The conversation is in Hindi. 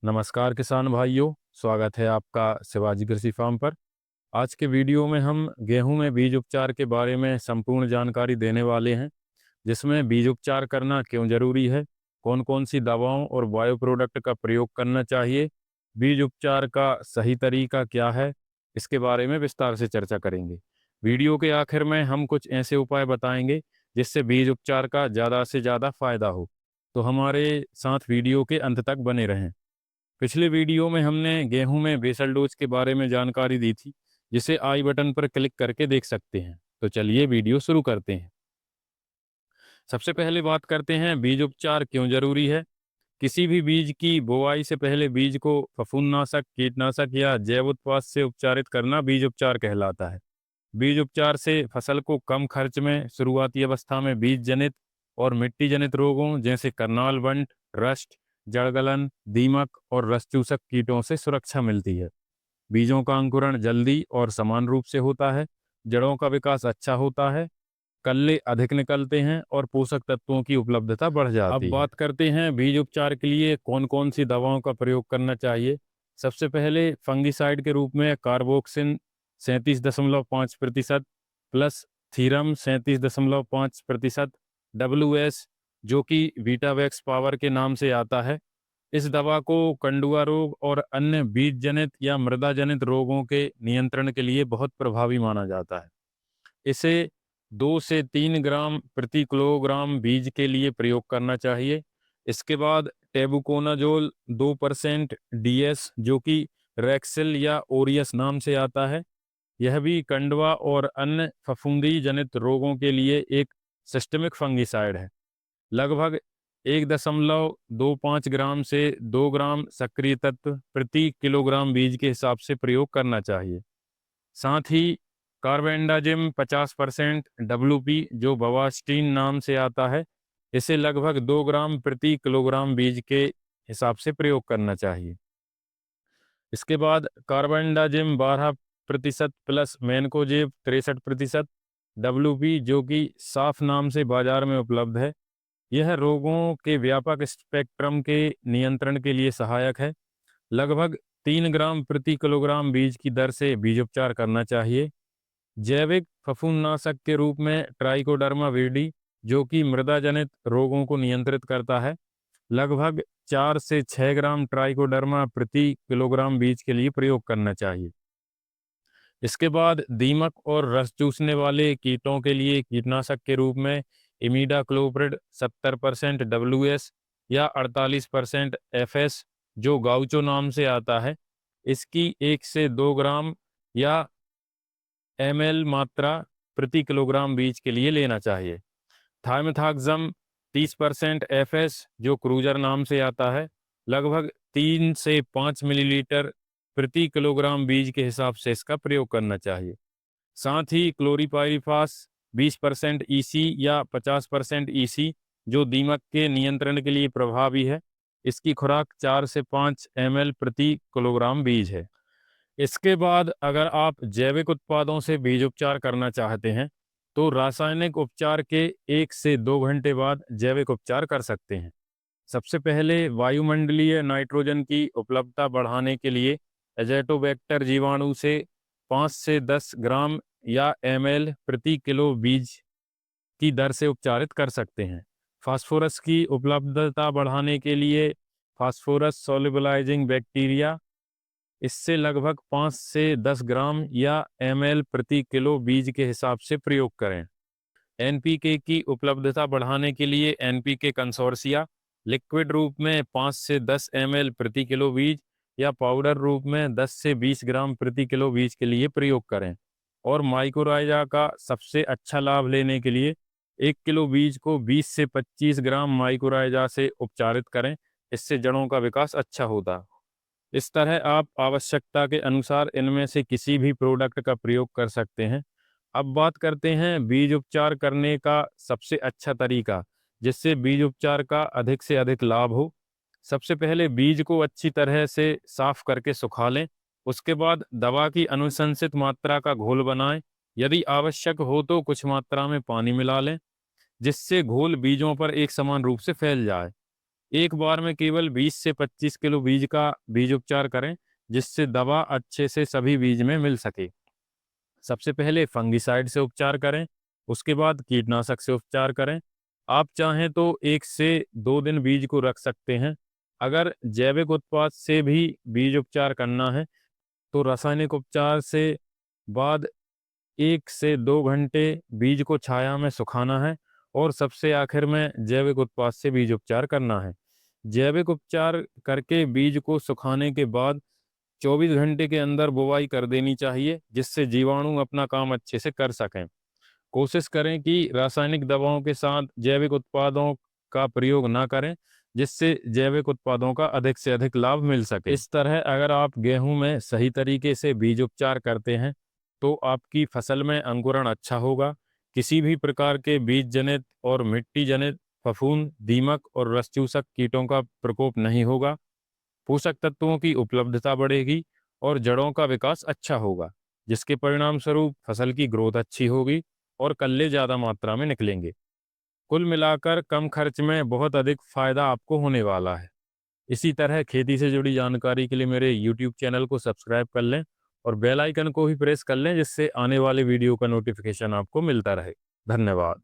नमस्कार किसान भाइयों, स्वागत है आपका शिवाजी कृषि फार्म पर। आज के वीडियो में हम गेहूं में बीज उपचार के बारे में संपूर्ण जानकारी देने वाले हैं, जिसमें बीज उपचार करना क्यों ज़रूरी है, कौन-कौन सी दवाओं और बायो प्रोडक्ट का प्रयोग करना चाहिए, बीज उपचार का सही तरीका क्या है, इसके बारे में विस्तार से चर्चा करेंगे। वीडियो के आखिर में हम कुछ ऐसे उपाय बताएंगे जिससे बीज उपचार का ज़्यादा से ज़्यादा फायदा हो। तो हमारे साथ वीडियो के अंत तक बने रहें। पिछले वीडियो में हमने गेहूं में बेसल डोज के बारे में जानकारी दी थी, जिसे आई बटन पर क्लिक करके देख सकते हैं। तो चलिए वीडियो शुरू करते हैं। सबसे पहले बात करते हैं बीज उपचार क्यों जरूरी है। किसी भी बीज की बुआई से पहले बीज को फफूंदनाशक, कीटनाशक या जैव उत्पाद से उपचारित करना बीज उपचार कहलाता है। बीज उपचार से फसल को कम खर्च में शुरुआती अवस्था में बीज जनित और मिट्टी जनित रोगों जैसे करनाल बंट, रस्ट, जड़गलन, दीमक और रस चूसक कीटों से सुरक्षा मिलती है। बीजों का अंकुरण जल्दी और समान रूप से होता है, जड़ों का विकास अच्छा होता है, कल्ले अधिक निकलते हैं और पोषक तत्वों की उपलब्धता बढ़ जाती है। अब बात करते हैं बीज उपचार के लिए कौन कौन सी दवाओं का प्रयोग करना चाहिए। सबसे पहले फंगिसाइड के रूप में कार्बोक्सिन 37.5% प्लस थीरम 37.5%, WS जो कि वीटावैक्स पावर के नाम से आता है। इस दवा को कंडुआ रोग और अन्य बीज जनित या मृदा जनित रोगों के नियंत्रण के लिए बहुत प्रभावी माना जाता है। इसे 2 से 3 ग्राम प्रति किलोग्राम बीज के लिए प्रयोग करना चाहिए। इसके बाद टेबुकोनाजोल 2% DS जो कि रेक्सिल या ओरियस नाम से आता है। यह भी कंडवा और अन्य फफूंदी जनित रोगों के लिए एक सिस्टमिक फंगिसाइड है। लगभग 1.25 ग्राम से 2 ग्राम सक्रिय तत्व प्रति किलोग्राम बीज के हिसाब से प्रयोग करना चाहिए। साथ ही कार्बेंडाजिम 50% WP जो बवास्टीन नाम से आता है, इसे लगभग 2 ग्राम प्रति किलोग्राम बीज के हिसाब से प्रयोग करना चाहिए। इसके बाद कार्बेंडाजिम 12% प्लस मैनकोजेब 63% WP जो कि साफ नाम से बाजार में उपलब्ध है। यह रोगों के व्यापक स्पेक्ट्रम के नियंत्रण के लिए सहायक है। लगभग 3 ग्राम प्रति किलोग्राम बीज की दर से बीज उपचार करना चाहिए। जैविक फफूंदनाशक के रूप में ट्राइकोडर्मा विरिडी जो कि मृदा जनित रोगों को नियंत्रित करता है, लगभग 4 से 6 ग्राम ट्राइकोडर्मा प्रति किलोग्राम बीज के लिए प्रयोग करना चाहिए। इसके बाद दीमक और रस चूसने वाले कीटों के लिए कीटनाशक के रूप में इमीडाक्लोप्रिड 70% WS या 48% FS जो गाउचो नाम से आता है, इसकी 1 से 2 ग्राम या ml मात्रा प्रति किलोग्राम बीज के लिए लेना चाहिए। थाइमेथाक्सम 30% FS जो क्रूजर नाम से आता है, लगभग 3 से 5 मिलीलीटर प्रति किलोग्राम बीज के हिसाब से इसका प्रयोग करना चाहिए। साथ ही क्लोरीपाइरिफास 20% EC या 50% EC जो दीमक के नियंत्रण के लिए प्रभावी है, इसकी खुराक 4 से 5 ml प्रति किलोग्राम बीज है। इसके बाद अगर आप जैविक उत्पादों से बीज उपचार करना चाहते हैं, तो रासायनिक उपचार के 1 से 2 घंटे बाद जैविक उपचार कर सकते हैं। सबसे पहले वायुमंडलीय नाइट्रोजन की उपलब्धता बढ़ाने के लिए एजेटोबैक्टर जीवाणु से 5 से 10 ग्राम या ml प्रति किलो बीज की दर से उपचारित कर सकते हैं। फास्फोरस की उपलब्धता बढ़ाने के लिए फास्फोरस सोल्युबलाइजिंग बैक्टीरिया, इससे लगभग 5 से 10 ग्राम या ml प्रति किलो बीज के हिसाब से प्रयोग करें। NPK की उपलब्धता बढ़ाने के लिए NPK कंसोर्सिया लिक्विड रूप में 5 से 10 ml प्रति किलो बीज या पाउडर रूप में 10 से 20 ग्राम प्रति किलो बीज के लिए प्रयोग करें। और माइकोराइजा का सबसे अच्छा लाभ लेने के लिए 1 किलो बीज को 20 से 25 ग्राम माइकोराइजा से उपचारित करें। इससे जड़ों का विकास अच्छा होता है। इस तरह आप आवश्यकता के अनुसार इनमें से किसी भी प्रोडक्ट का प्रयोग कर सकते हैं। अब बात करते हैं बीज उपचार करने का सबसे अच्छा तरीका, जिससे बीज उपचार का अधिक से अधिक लाभ हो। सबसे पहले बीज को अच्छी तरह से साफ करके सुखा लें। उसके बाद दवा की अनुशंसित मात्रा का घोल बनाएं। यदि आवश्यक हो तो कुछ मात्रा में पानी मिला लें, जिससे घोल बीजों पर एक समान रूप से फैल जाए। एक बार में केवल 20 से 25 किलो बीज का बीज उपचार करें, जिससे दवा अच्छे से सभी बीज में मिल सके। सबसे पहले फंगिसाइड से उपचार करें, उसके बाद कीटनाशक से उपचार करें। आप चाहें तो 1 से 2 दिन बीज को रख सकते हैं। अगर जैविक उत्पाद से भी बीज उपचार करना है तो रासायनिक उपचार से बाद 1 से 2 घंटे बीज को छाया में सुखाना है और सबसे आखिर में जैविक उत्पाद से बीज उपचार करना है। जैविक उपचार करके बीज को सुखाने के बाद 24 घंटे के अंदर बुवाई कर देनी चाहिए, जिससे जीवाणु अपना काम अच्छे से कर सकें। कोशिश करें कि रासायनिक दवाओं के साथ जैविक उत्पादों का प्रयोग ना करें, जिससे जैविक उत्पादों का अधिक से अधिक लाभ मिल सके। इस तरह अगर आप गेहूं में सही तरीके से बीज उपचार करते हैं तो आपकी फसल में अंकुरण अच्छा होगा। किसी भी प्रकार के बीज जनित और मिट्टी जनित फफूंद, दीमक और रस चूसक कीटों का प्रकोप नहीं होगा। पोषक तत्वों की उपलब्धता बढ़ेगी और जड़ों का विकास अच्छा होगा, जिसके परिणाम स्वरूप फसल की ग्रोथ अच्छी होगी और कल्ले ज़्यादा मात्रा में निकलेंगे। कुल मिलाकर कम खर्च में बहुत अधिक फायदा आपको होने वाला है। इसी तरह खेती से जुड़ी जानकारी के लिए मेरे YouTube चैनल को सब्सक्राइब कर लें और बेल आइकन को भी प्रेस कर लें, जिससे आने वाले वीडियो का नोटिफिकेशन आपको मिलता रहे। धन्यवाद।